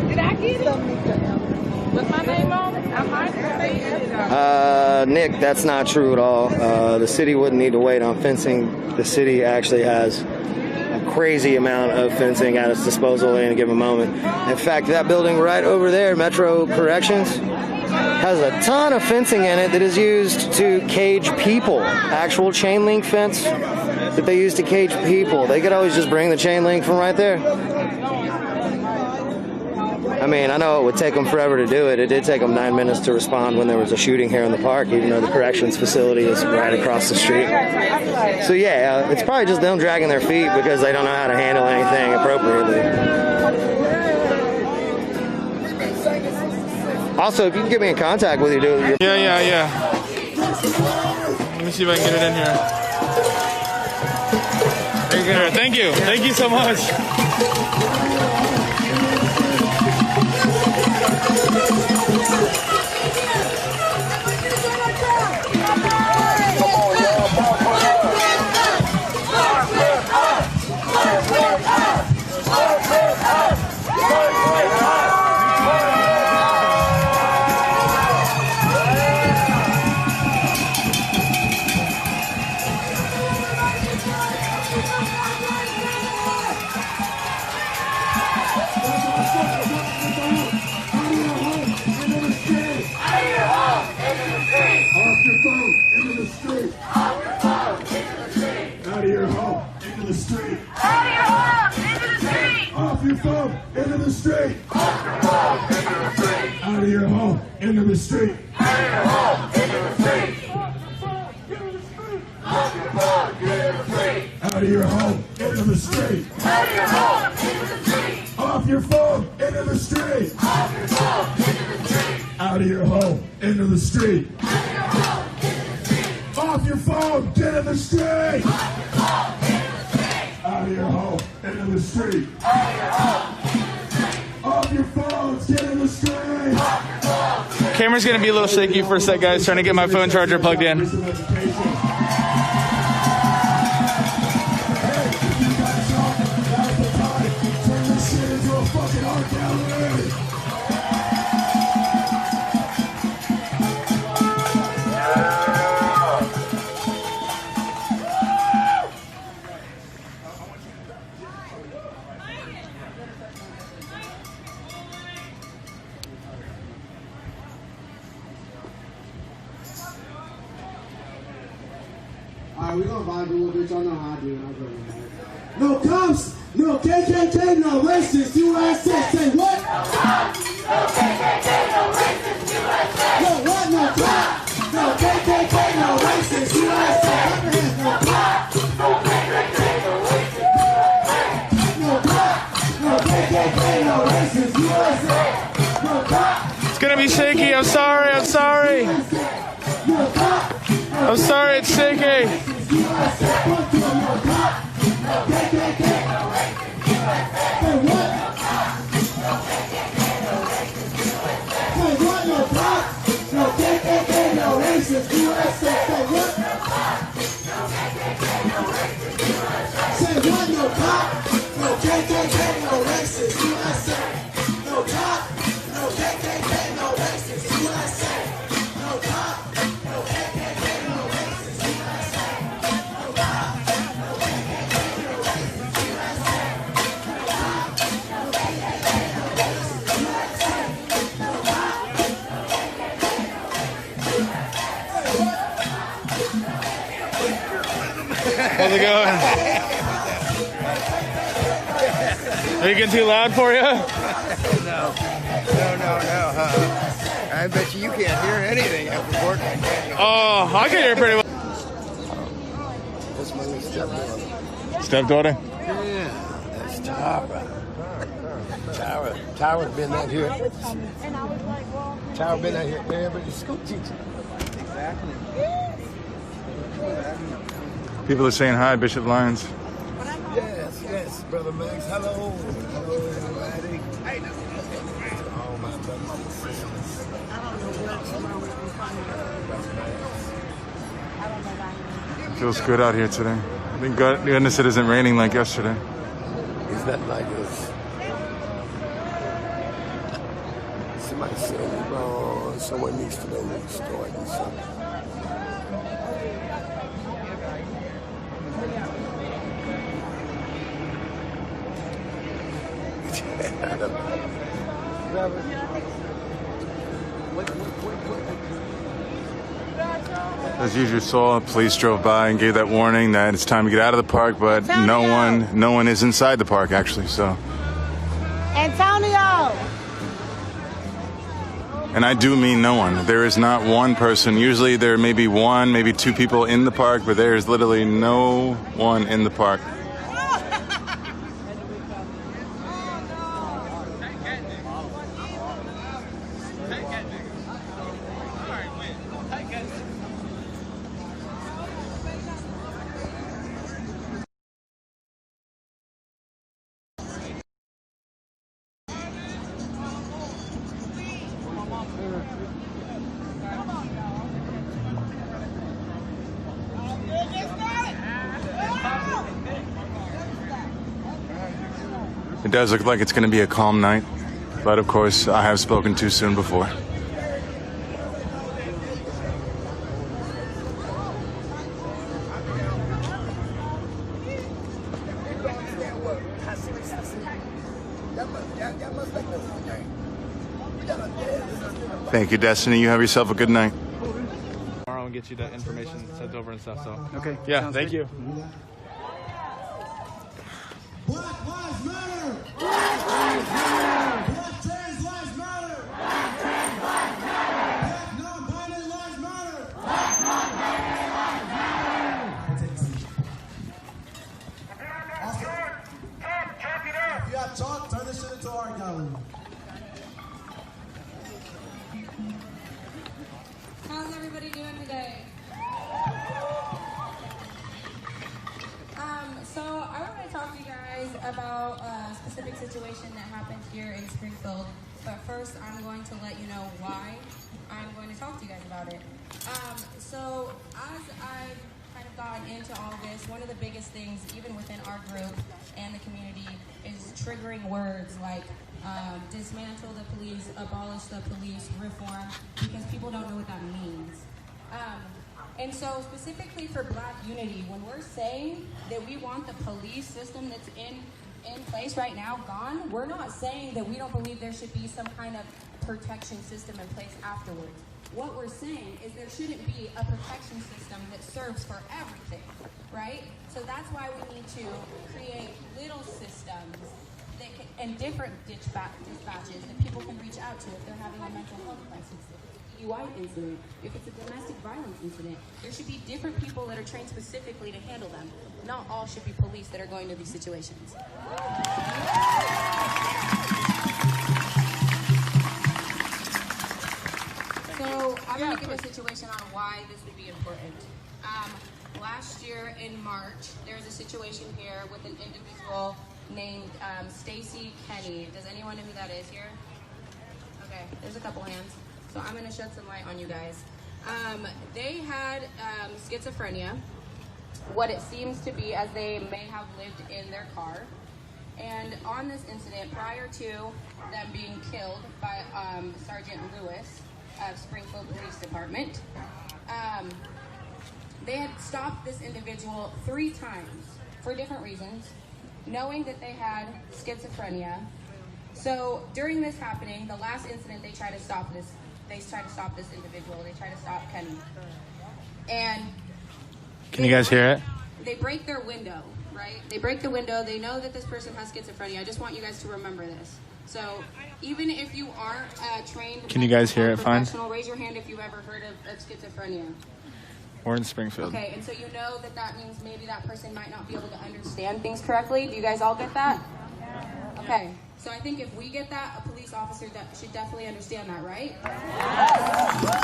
Did I get it? Was my name on it? I might have. Nick, that's not true at all. The city wouldn't need to wait on fencing. The city actually has a crazy amount of fencing at its disposal at any given moment. In fact, that building right over there, Metro Corrections, has a ton of fencing in it that is used to cage people. Actual chain link fence that they use to cage people. They could always just bring the chain link from right there. I mean, I know it would take them forever to do it. It did take them 9 minutes to respond when there was a shooting here in the park, even though the corrections facility is right across the street. So yeah, it's probably just them dragging their feet because they don't know how to handle anything appropriately. Also, if you can get me in contact with you, dude. Yeah. Let me see if I can get it in here. Here, thank you. Thank you so much. your phone, into the street. Out of your home, into the street. Out of your home, into the street. Out of your home, into the street. Out of your home, into the street. Off your phone, into the street. Off your phone, into the street. Out of your home, into the street. Off your phone, get in the street. Out of your home, into the street. Off your phones, get in the street. Camera's gonna be a little shaky for a sec, guys. Trying to get my phone charger plugged in. Alright, we're gonna vibe a little bit. Y'all know how I do it. I'll go with that. No cops, no KKK, no racist, USA. Say what? No cops, no KKK, no racist, USA. No what? No cops, no KKK, no racist, USA. No cops, no KKK, no racist, USA. No cops, no KKK, no racist, USA. No cops. It's gonna be shaky. I'm sorry. I'm sorry. I'm sorry. It's shaky. How's it going? Are you getting too loud for you? No. I bet you can't hear anything after work. Oh, I can hear pretty well. That's my new stepdaughter. Stepdaughter? Yeah, that's Tara. Tara's been out here. Tara been out here every school teacher. Exactly. People are saying hi, Bishop Lyons. Yes, Brother Max. Hello, everybody. All my brothers and sisters. It feels good out here today. Thank goodness it isn't raining like yesterday. It's not like this. Somebody said me wrong. Someone needs to know me starting something. As you just saw, police drove by and gave that warning that it's time to get out of the park, but no one is inside the park actually. So, Antonio. and I do mean no one. There is not one person. Usually there may be one, maybe two people in the park, but there is literally no one in the park. It does look like it's going to be a calm night, but of course I have spoken too soon before. Thank you, Destiny. You have yourself a good night. Tomorrow and get you the information sent over and stuff. So okay. Yeah. Thank you. Black Lives Matter! got chalk, turn this shit into art gallery. How's everybody doing today? So I want to talk to you guys about a specific situation that happened here in Springfield. But first, I'm going to let you know why I'm going to talk to you guys about it. So as I've kind of gotten into all this, one of the biggest things, even within our group and the community, is triggering words like dismantle the police, abolish the police, reform, because people don't know what that means. And so specifically for Black unity, when we're saying that we want the police system that's in place right now gone, we're not saying that we don't believe there should be some kind of protection system in place afterwards. What we're saying is there shouldn't be a protection system that serves for everything, right? So that's why we need to create little systems that can, and different dispatches that people can reach out to if they're having a mental health crisis, if it's a DUI incident, if it's a domestic violence incident. There should be different people that are trained specifically to handle them. Not all should be police that are going to these situations. So I'm going to give a situation on why this would be important. Last year in March, there was a situation here with an individual named Stacy Kenny. Does anyone know who that is here? Okay, there's a couple hands. So I'm going to shed some light on you guys. They had schizophrenia, what it seems to be, as they may have lived in their car. And on this incident, prior to them being killed by Sergeant Lewis of Springfield Police Department, they had stopped this individual 3 times for different reasons, knowing that they had schizophrenia. So during this happening, the last incident, they tried to stop this individual. They tried to stop Kenny. And can you guys hear it? They break their window, right? They break the window. They know that this person has schizophrenia. I just want you guys to remember this. So even if you aren't trained, can you guys hear it fine? Raise your hand if you've ever heard of schizophrenia. We're in Springfield. Okay, and so you know that means maybe that person might not be able to understand things correctly. Do you guys all get that? Okay, so I think if we get that, a police officer should definitely understand that, right?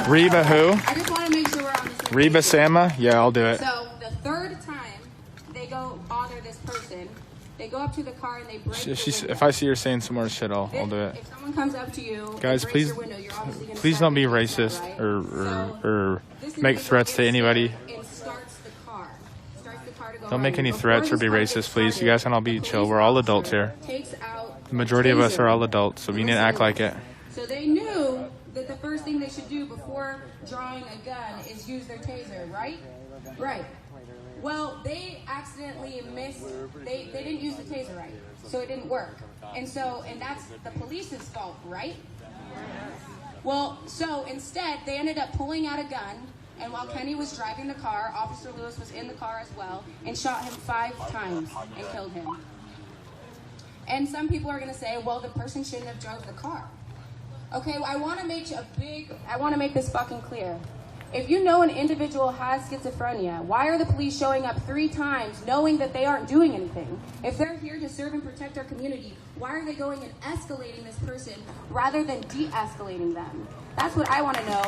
Reba who? I just want to make sure we're on the same Reba page. Sama? Yeah, I'll do it. So the 3rd time they go bother this person, they go up to the car and they break the window. If I see her saying some more shit, I'll do it. If someone comes up to you, guys, breaks please, your window, you're obviously gonna please don't be start racist that, right? or make threats to anybody. And starts the car to go Don't make any Before threats or this be car racist, gets please. You started, guys can all be chill. We're all adults here. takes out The majority of us are taser. all adults, so we need to act like it. So they knew that the first thing they should do before drawing a gun is use their taser, right? Right. Well, they accidentally they didn't use the taser right, so it didn't work. And that's the police's fault, right? Well, so instead, they ended up pulling out a gun, and while Kenny was driving the car, Officer Lewis was in the car as well, and shot him 5 times and killed him. And some people are going to say, well, the person shouldn't have drove the car. Okay, well, I want to make this fucking clear. If you know an individual has schizophrenia, why are the police showing up 3 times knowing that they aren't doing anything? If they're here to serve and protect our community, why are they going and escalating this person rather than de-escalating them? That's what I want to know.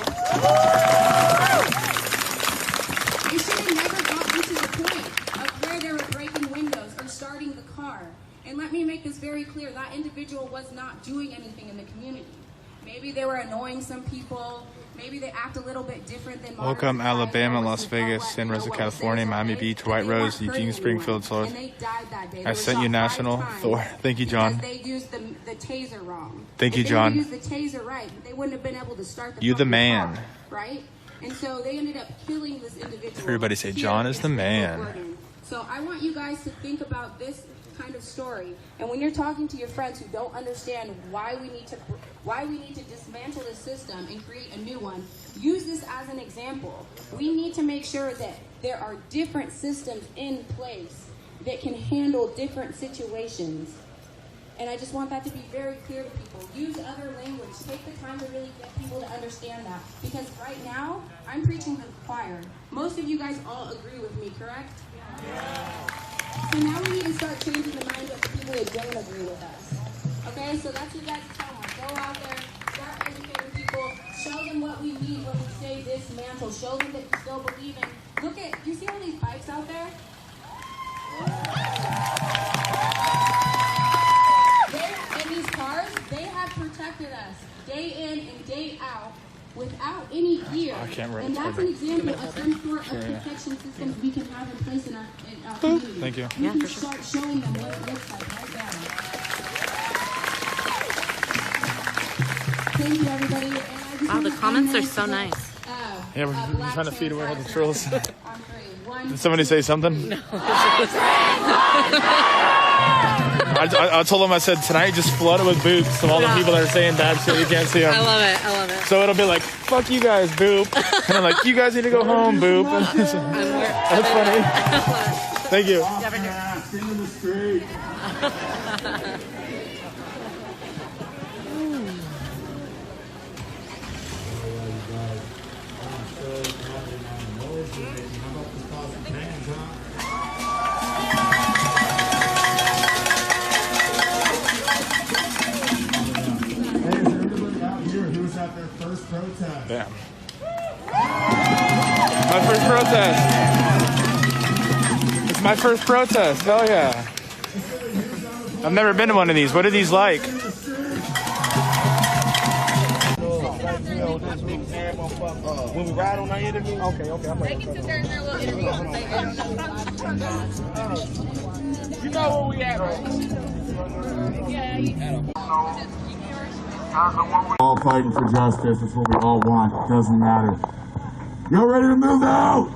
They should have never gotten to the point of where they were breaking windows or starting the car. And let me make this very clear, that individual was not doing anything in the community. Maybe they were annoying some people. Maybe they act a little bit different than Welcome, Alabama, Las Vegas, San Rosa, California, Miami Beach, White Rose, Eugene, Springfield, Lord. I sent you national. Thor. Thank you, John. They used the taser wrong. Thank you, If John. they used the taser right, they wouldn't have been able to start the You the fucking man. car, right? And so they ended up killing this individual. Everybody say, John is the man. So I want you guys to think about this kind of story, and when you're talking to your friends who don't understand why we need to dismantle this system and create a new one, use this as an example. We need to make sure that there are different systems in place that can handle different situations. And I just want that to be very clear to people. Use other language. Take the time to really get people to understand that. Because right now, I'm preaching to the choir. Most of you guys all agree with me, correct? So now we need to start changing the mind of the people specifically don't agree with us. Okay, so that's your guys' homework. Go out there, start educating people, show them what we mean when we say dismantle, show them that you still believe in. Look at, you see all these bikes out there? And these cars, they have protected us day in and day out without any gear. And that's an example of some sort of protection systems we can have in place in our community. Thank you. We can start showing them what it looks like right now. Thank you, everybody. And I just Wow, the comments are so nice. Yeah, we're trying to feed away all the trolls. Did somebody say something? No. I told them, I said, tonight just flood it with boops of all the people that are saying bad shit. You can't see them. I love it. I love it. So it'll be like, fuck you guys, boop. And I'm like, you guys need to go home, boop. That's funny. Thank you. Into the street. Who's at their first protest? Yeah. My first protest. It's my first protest. Hell yeah. I've never been to one of these. What are these like? When we ride on our interview? Okay. They can sit there in their little interview and say, you know where we at, right? All fighting for justice. That's what we all want. It doesn't matter. Y'all ready to move out?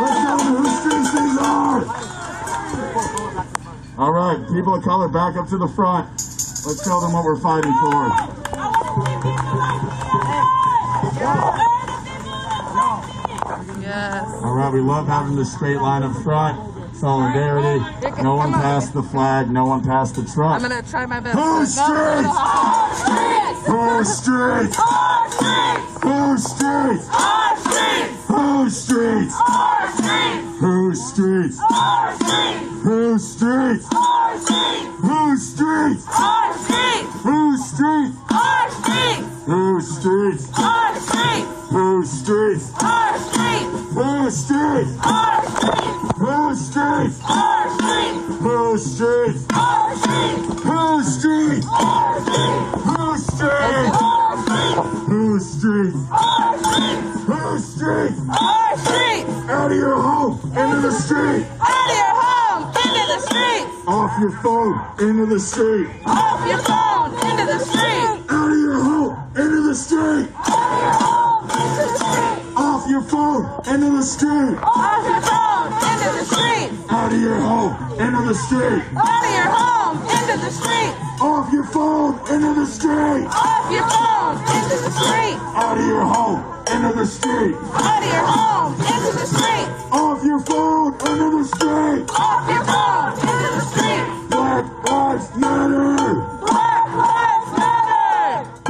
Let's show them whose streets these are. All right, people of color, back up to the front. Let's show them what we're fighting for. Yes. All right, we love having the straight line up front. Solidarity. No one passed the flag. No one passed the truck. I'm going to try my best. Whose streets? Whose streets? Whose streets? Whose streets? Whose streets? Whose streets? Whose streets? Whose streets? Whose streets? Whose streets? Whose streets? Whose streets? Whose streets? Whose streets? Whose streets? Whose streets? Whose streets? Out of your home, into the street. Out of your home, into the street. Off your phone, into the street. Off your phone, into the street. Out of your home, into the street. Off your phone, into the street. Off your phone, into the street. Out of your home, into the street. Out of your home, into the street. Off your phone, into the street. Off your phone, into the street. Out of your home, into the street. Out of your home, into the street. Off your phone, into the street. Off your phone, into the street. Black Lives Matter. Black Lives Matter.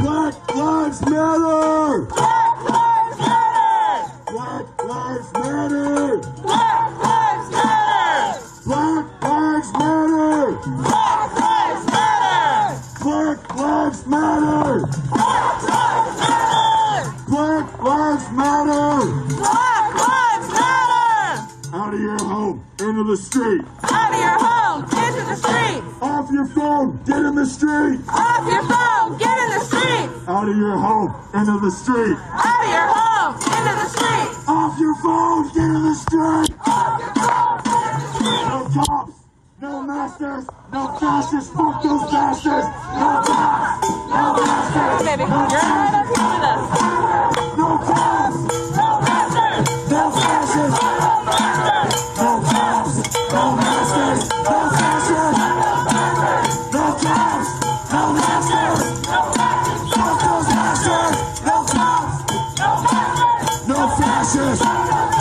Black Lives Matter. Black Lives Matter. Black Lives Matter. Black Lives Matter. Black Lives Matter. Black Lives Matter. Black Lives Matter. Black Lives Matter. Black Lives Matter. Out of your home, into the street. Out of your home, into the street. Off your phone, get in the street. Off your phone, get in the street. Out of your home, into the street. Out of your home, into the street. Off your phone, get in the street. Off your phone, into the street. No cops, no masters, no fascists, fuck those bastards. No cops, no masters. Baby, you're right up here with us. No cops, No masters. no fascists. No cops, no masters, no fascists. No cops, no masters. Fuck those bastards. No cops, no fascists.